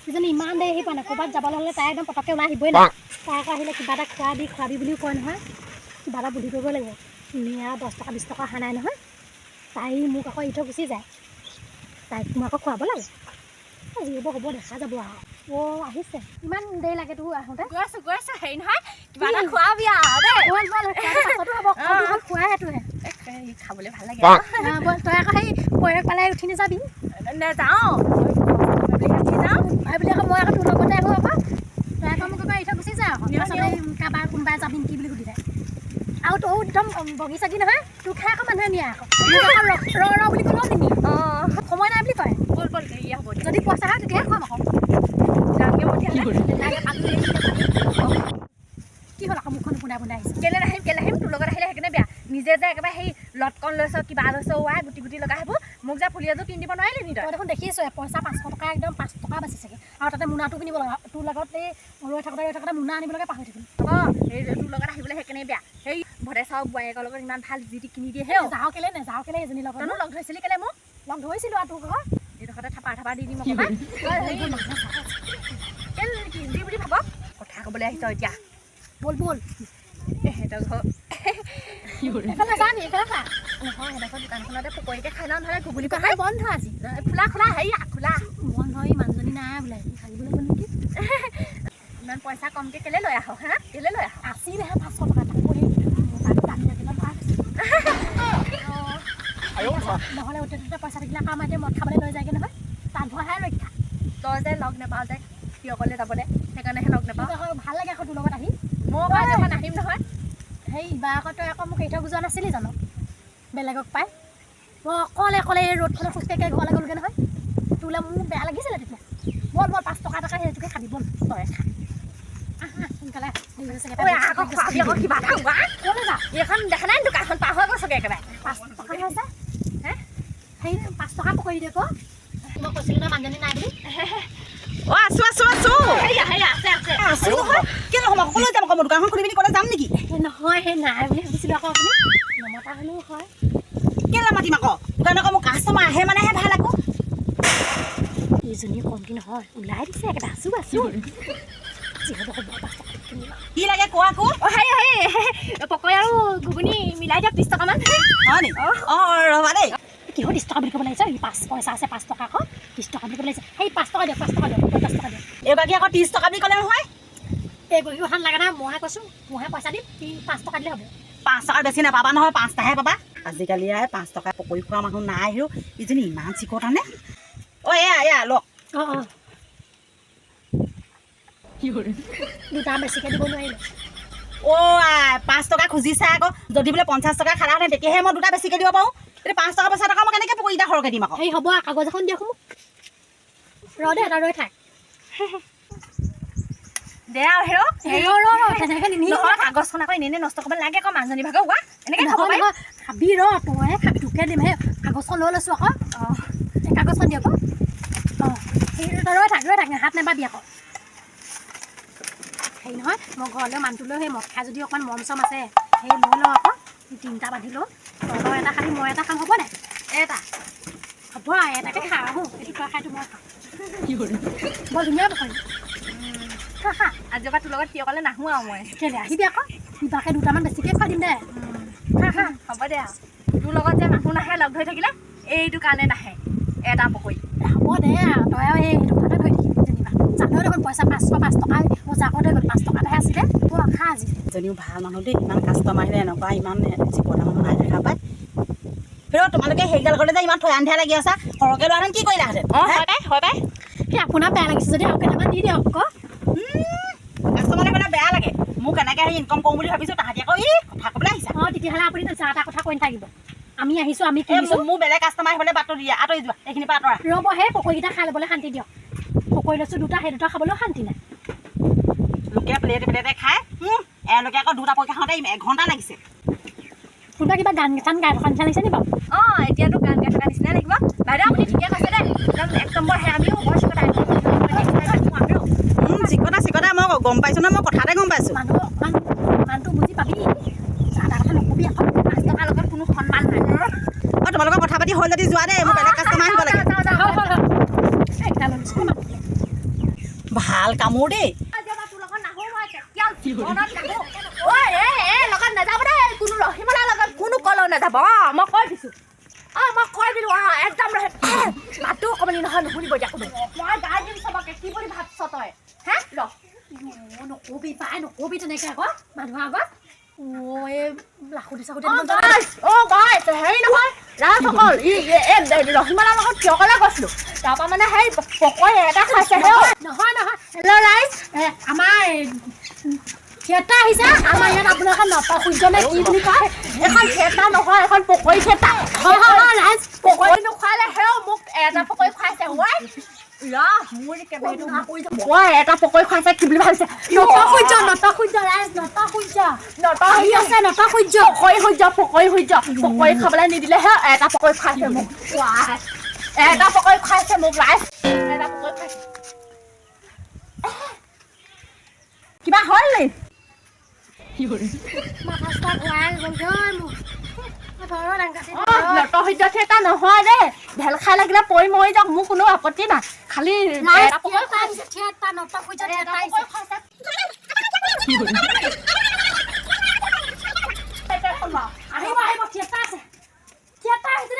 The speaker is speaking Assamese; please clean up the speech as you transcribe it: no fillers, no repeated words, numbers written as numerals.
ইজনী ইমান দেৰি আহি পোৱা নাই ক'ৰবাত যাবলৈ হ'লে তাই একদম পটককৈ ওলাই আহিবই নাই তাই আকৌ আহিলে কিবা এটা খোৱাবি বুলিও কয় নহয় কিবা এটা বুদ্ধি কৰিব লাগিব তুমি আৰু 10 টকা 20 টকা অহা নাই নহয় তাই মোক আকৌ এৰি থৈ গুচি যায় তাইক মই আকৌ খুৱাব লাগে যি হ'ব দেখা যাব আৰু আহিছে ইমান দেৰি লাগে তোৰ আহোঁতে গৈ আছো হেৰি নহয় কিবা এটা খোৱাবি আৰু খোৱাইটোহে খাবলৈ ভাল লাগে তই আকৌ সেই পৰেক পালে উঠি নাযাবি নাযাওঁ বুলি আকৌ মই আকৌ তোৰ লগতে আহোঁ আকৌ তই আকৌ মোক আকৌ এৰি থৈ গুচি যায় আকৌ কাৰোবাৰ কোনোবাই যাবি নেকি বুলি সুধি যায় আৰু তই একদম বগি চাগি নহয় তোৰ খাই আকৌ মানুহে নিয়ে আকৌ ৰ বুলি ক'লেও নিনিয়ে সময় নাই বুলি কয় বল হেৰিয়া হ'ব যদি পইচা হয় তেতিয়াহে খুৱাম আকৌ কি হ'ল আকৌ মুখখন পোনাই আহিছে কেলে নাহিম তোৰ লগত আহিলে সেইকাৰণে বেয়া নিজে যে একেবাৰে সেই লটকন লৈছ কিবা লৈছ গুটি লগাই সেইবোৰ মোক যে ফুলি এযোৰ কিনি দিব নোৱাৰিলি নি তই দেখোন দেখিছোঁ পইচা 500 টকা একদম 5 টকা বাচি চাগে আৰু তাতে মোনাটো কিনিব লগা তোৰ লগত এই ৰৈ থাকোঁতে মোনা আনিবলৈকে পাহৰি থাকিলোঁ সেই তোৰ লগত আহিবলৈ সেইকাৰণে বেয়া সেই ভদে চাওক বোৱাৰীয়েকৰ লগত ইমান ভাল যি কিনি দিয়ে হে যাওঁ কেলে এজনীৰ লগত লগ ধৰিছিলি কেলে মোক লগ ধৰিছিলোঁ আৰু তোৰ ঘৰ এইডোখৰতে থাপা দি দিম কেলে কি যি বুলি ভাব কথা ক'বলৈ আহিছ এতিয়া বল সিহঁতৰ ঘৰ এইফালে যাবি এইফালে খা নহয় সিহঁতৰ দোকানখনতে পকৰীকে খাই লওঁ নহ'লে ঘুগুলি খাই বন্ধ আজি খোলা হেৰি খোলা বন্ধ এই মানুহজনী নাই বোলে খালিবলৈ গ'ল নেকি ইমান পইচা কমকৈ কেলে লৈ আহ হা কেলে লৈ আহ আছিলেহে 500 টকা তাকো সেই দামী লাগিলে ভাল নহ'লে অতিৰিক্ত পইচা থাকিলে কাম এতিয়া মদ খাবলৈ লৈ যায়গৈ নহয় তাত ভৰাহে ৰক্ষা তই যে লগ নাপাওঁ যে সি অকলে যাবলৈ সেইকাৰণেহে লগ নাপাওঁ ভাল লাগে আকৌ তোৰ লগত আহি মই আকৌ নাহিম নহয় সেই ইবাৰ আকৌ তই আকৌ মোক এৰি থৈ বুজোৱা নাছিলি জানো বেলেগক পাই মই অকলে এই ৰ'দখনত খোজকাঢ়ি ঘৰলৈ গ'লগৈ নহয় তোলৈ মোৰ বেয়া লাগিছিলে তেতিয়া বল 5 টকা সেইটোকে খাবি বল তই খা সোনকালে কিবা এইখন দেখা নাই দোকানখন পাৰ হৈ গৈছগৈ একেবাৰে 5 টকা হৈছে সেই 5 টকা পকৰি দে আকৌ মই কৈছিলোঁ নহয় মানুহজনী নাই বুলি আছো নহয় কেলে নহ'ব সকলোৱে যাম আকৌ দোকানখন খুলি পিনি ক'লে যাম নেকি নহয় সেই নাই বুলি ভাবিছিলোঁ আকৌ আপুনি নমতা হ'লেও হয় কেলে মাতিম আকৌ দোকান আকৌ মোৰ কাষ্টমাৰ আহে মানেহে ভাল আকৌ এইজনী কমটি নহয় ওলাই দিছে একেবাৰে আছো যিহেতু হ'ব 5 টকা কিনি লওঁ কি লাগে কোৱা আকৌ পকৰি আৰু ঘুগুনি মিলাই দিয়ক 30 টকামান হয় নি ৰ'বা দেই কিহৰ 30 টকা বুলি ক'ব লাগিছে এই 5 পইচা আছে 5 টকা আকৌ 30 টকা বুলি ক'ব লাগিছে সেই 5 টকা দিয়ক 50 টকা দিয়ক এইবাৰকে আকৌ 30 টকা বুলি ক'লে নহয় এই গহিওখান লাগে নহয় মইহে কৈছোঁ মইহে পইচা দিম 5 টকা দিলে হ'ব 5 টকাৰ বেছি নাপাবা নহয় 5টাহে পাবা আজিকালি 5 টকা পকৰি খোৱা মানুহ নাই আৰু ইজনী ইমান চিকটানে এয়া লওক দুটা বেছিকৈ দিব নোৱাৰিলে 5 টকা খুজিছা আকৌ যদি বোলে 50 টকা খালাহেঁতেন তেতিয়াহে মই দুটা বেছিকৈ দিব পাৰোঁ এতিয়া 5 টকা 50 টকা মই কেনেকৈ পকৰিটা সৰহকৈ দিম আকৌ এই হ'ব কাগজ এখন দিয়ক মোক এটা ৰৈ থাক দে আৰু কাগজখন আকৌ এনেই নষ্ট কৰিব লাগে আকৌ মানুহজনী ভাগৰ হোৱা এনেকৈ খাব পাৰি খাবি তইহে খাবি তোকে দিম সেই কাগজখন লৈ লৈছোঁ আকৌ এই কাগজখন দিয়ক ৰৈ থাক হাত নাপাবি আকৌ হেৰি নহয় মই ঘৰলৈ মানুহটোলৈ সেই মদ খাই যদি অকণমান মৰম চম আছে সেই লৈ লওঁ আকৌ 3টা বান্ধি লওঁ তই এটা খালি মই এটা খাম হ'ব নাই এটা হ'ব এটাকে খা আহোঁ এইটো তই খাই মই খাওঁ বৰ ধুনীয়া পকৰি আজিৰ পৰা তোৰ লগত অকলে নাহোঁ আৰু মই কেলৈ আহিবি আকৌ কিবাকৈ 2টামান বেছিকৈ খুৱাই দিম দে হ'ব দে আৰু তোৰ লগত যে মানুহ নাহে লগ ধৰি থাকিলে এইটো কাৰণে নাহে এটা পকৰি হ'ব দে তই আৰু এই দোকানত ধৰি থাকিবি যেনিবা জানো দেখোন পইচা 5 টকা বজাৰ কৰি গ'ল 5 টকাহে আছিলে তোৰ ৰখা আজি এজনীও ভাল মানুহ দেই ইমান কাষ্টমাৰ আহিলে এনেকুৱা ইমান চিকটা মানুহ নাই দেখা পায় তোমালোকে সেইগাল ঘৰতে যে ইমান থৈ আন্ধাৰ লাগি আছা সৰহকৈ লোৱাহেঁতেন কি কৰিলাহেঁতেন হয় পাই সেই আপোনাৰ বেয়া লাগিছে যদি আৰু কেইটামান দি দিয়ক আকৌ কাষ্টমাৰে মানে বেয়া লাগে মোক এনেকৈ ইনকাম কৰোঁ বুলি ভাবিছোঁ তাহাঁতি আকৌ কথা ক'বলৈ আহিছা তেতিয়াহ'লে আপুনি যা এটা কথা কৈ নাথাকিব আমি আহিছোঁ আমি কিনিছোঁ মোৰ বেলেগ কাষ্টমাৰ আহিবলৈ বাটত দিয়া আঁতৰি যোৱা এইখিনিৰ পৰা আঁতৰা ৰ'ব সেই পকৰিকেইটা খাই ল'বলৈ শান্তি দিয়ক পকৰি লৈছোঁ 2টা সেই 2টা খাবলৈও শান্তি নাই লোকে প্লেটে খাই এওঁলোকে আকৌ 2টা পইচা খাওঁতে 1 ঘণ্টা লাগিছে কোনোবা কিবা গান গাই থকা নিচিনা লাগিছে নি বাৰু এতিয়াতো গান গাই থকা নিচিনাই লাগিব বাইদেউ আপুনি ঠিকে কৈছে দেই একদম 1 নম্বৰ হে আমিও বৰ চিকটা মই গম পাইছোঁ ন মই কথাতে গম পাইছোঁ মানুহটো বুজি পাবি কথা নকবি আকৌ 5 টকাৰ লগত কোনো সন্মান নাই তোমালোকৰ কথা পাতি হ'ল যদি যোৱা দেই মোৰ বেলেগ কাষ্টমাৰ আহিব লাগে ভাল কামোৰ দেই কোনো কলেও নাযাব মই কৈ দিছো মই কৈ দিলো একদম মাতো অকমানি নহয় নুশুনিব এতিয়া কোনো মই গাই দিম চবকে কি বুলি ভাবছ তই হে নকবি পাই নকবি তেনেকে আকৌ মানুহৰ আগত এই লাখুটি চাখুটি হেৰি নহয় ৰাজসকল ৰহিমালাৰ লগত কিয় কলে গৈছিলো তাৰপৰা মানে সেই পকৰি এটা খাইছে নহয় হেল্ল' ৰাইজ আমাৰ থিয়েটাৰ আহিছে আমাৰ ইয়াত আপোনালোকে নটসূৰ্য নে কি বুলি কয় এখন থিয়েটাৰ নহয় এখন পকৰি থিয়েটাৰ হয় ৰাইজ পকৰি নোখোৱালে হেও মোক এটা পকৰি খুৱাইছে মোৰ মই এটা পকৰি খুৱাইছে কি বুলি ভাবিছে নটসূৰ্য ৰাইজ নটসূৰ্য পকৰি খাবলৈ নিদিলে হে এটা পকৰি খুৱাইছে মোক এটা পকৰি খুৱাইছে মোক ৰাইজ এটা পকৰি খুৱাইছে কিবা হ'ল নি নটসূৰ্য থিয়েটাৰ নহয় দেই ঢেল খাই লাগিলে পৰি মৰি যাওক মোৰ কোনো আপত্তি নাই খালি আহিব থিয়েটাৰ আছে থিয়েটাৰ আহিছে